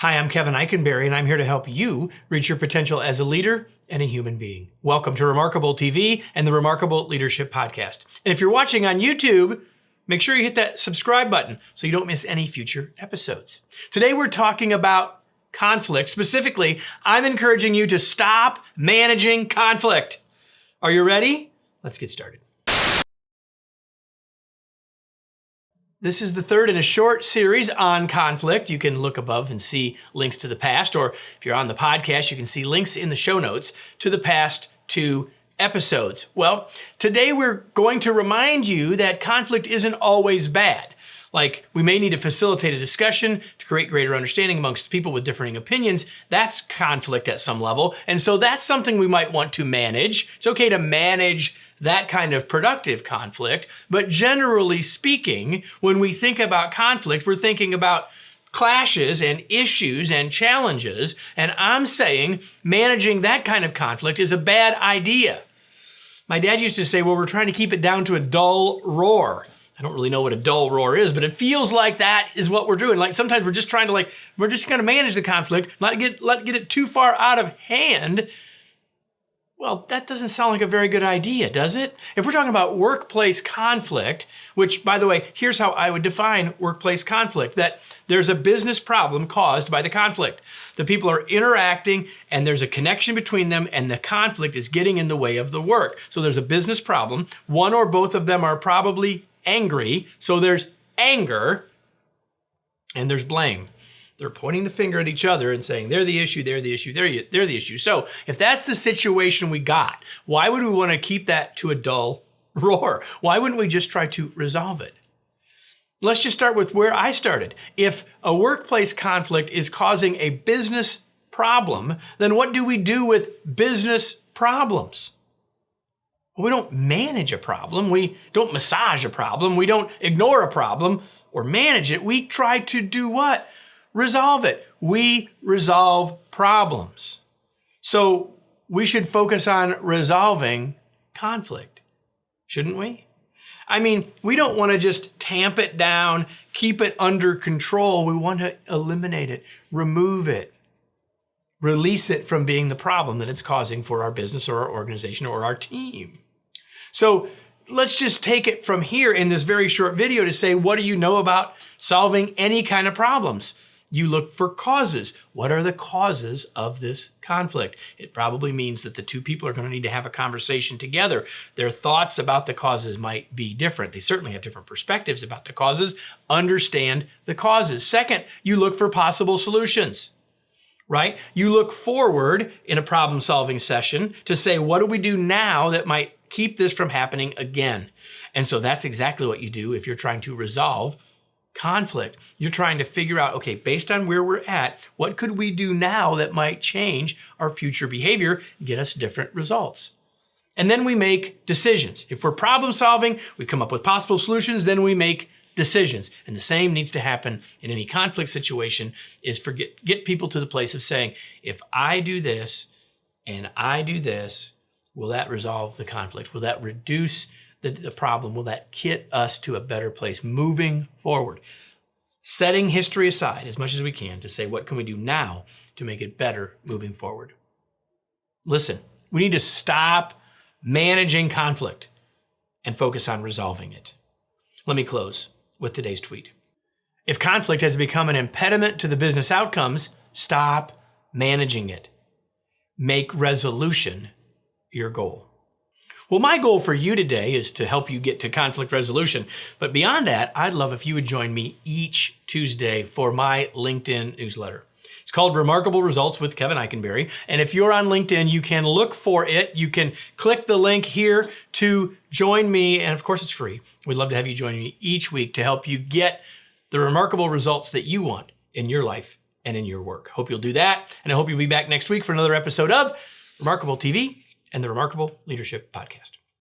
Hi, I'm Kevin Eikenberry, and I'm here to help you reach your potential as a leader and a human being. Welcome to Remarkable TV and the Remarkable Leadership Podcast. And if you're watching on YouTube, make sure you hit that subscribe button so you don't miss any future episodes. Today, we're talking about conflict. Specifically, I'm encouraging you to stop managing conflict. Are you ready? Let's get started. This is the third in a short series on conflict. You can look above and see links to the past, or if you're on the podcast, you can see links in the show notes to the past 2 episodes. Well, today we're going to remind you that conflict isn't always bad. Like, we may need to facilitate a discussion to create greater understanding amongst people with differing opinions. That's conflict at some level. And so that's something we might want to manage. It's okay to manage that kind of productive conflict. But generally speaking, when we think about conflict, we're thinking about clashes and issues and challenges. And I'm saying managing that kind of conflict is a bad idea. My dad used to say, well, we're trying to keep it down to a dull roar. I don't really know what a dull roar is, but it feels like that is what we're doing. Like sometimes we're just trying to we're just going to manage the conflict, not get it too far out of hand. Well, that doesn't sound like a very good idea, does it? If we're talking about workplace conflict, which, by the way, here's how I would define workplace conflict, that there's a business problem caused by the conflict. The people are interacting and there's a connection between them and the conflict is getting in the way of the work. So there's a business problem. One or both of them are probably angry. So there's anger and there's blame. They're pointing the finger at each other and saying, they're the issue, they're the issue, they're the issue. So if that's the situation we got, why would we want to keep that to a dull roar? Why wouldn't we just try to resolve it? Let's just start with where I started. If a workplace conflict is causing a business problem, then what do we do with business problems? We don't manage a problem. We don't massage a problem. We don't ignore a problem or manage it. We try to do what? Resolve it. We resolve problems. So we should focus on resolving conflict, shouldn't we? I mean, we don't want to just tamp it down, keep it under control. We want to eliminate it, remove it, release it from being the problem that it's causing for our business or our organization or our team. So let's just take it from here in this very short video to say, what do you know about solving any kind of problems? You look for causes. What are the causes of this conflict? It probably means that the two people are going to need to have a conversation together. Their thoughts about the causes might be different. They certainly have different perspectives about the causes. Understand the causes. Second, you look for possible solutions, right? You look forward in a problem-solving session to say, what do we do now that might keep this from happening again? And so that's exactly what you do if you're trying to resolve conflict. You're trying to figure out, okay, based on where we're at, what could we do now that might change our future behavior, get us different results? And then we make decisions. If we're problem solving, we come up with possible solutions, then we make decisions. And the same needs to happen in any conflict situation is get people to the place of saying, if I do this and I do this, will that resolve the conflict? Will that reduce the problem? Will that get us to a better place moving forward? Setting history aside as much as we can to say, what can we do now to make it better moving forward? Listen, we need to stop managing conflict and focus on resolving it. Let me close with today's tweet. If conflict has become an impediment to the business outcomes, stop managing it. Make resolution your goal. Well, my goal for you today is to help you get to conflict resolution. But beyond that, I'd love if you would join me each Tuesday for my LinkedIn newsletter. It's called Remarkable Results with Kevin Eikenberry. And if you're on LinkedIn, you can look for it. You can click the link here to join me. And of course, it's free. We'd love to have you join me each week to help you get the remarkable results that you want in your life and in your work. Hope you'll do that. And I hope you'll be back next week for another episode of Remarkable TV and the Remarkable Leadership Podcast.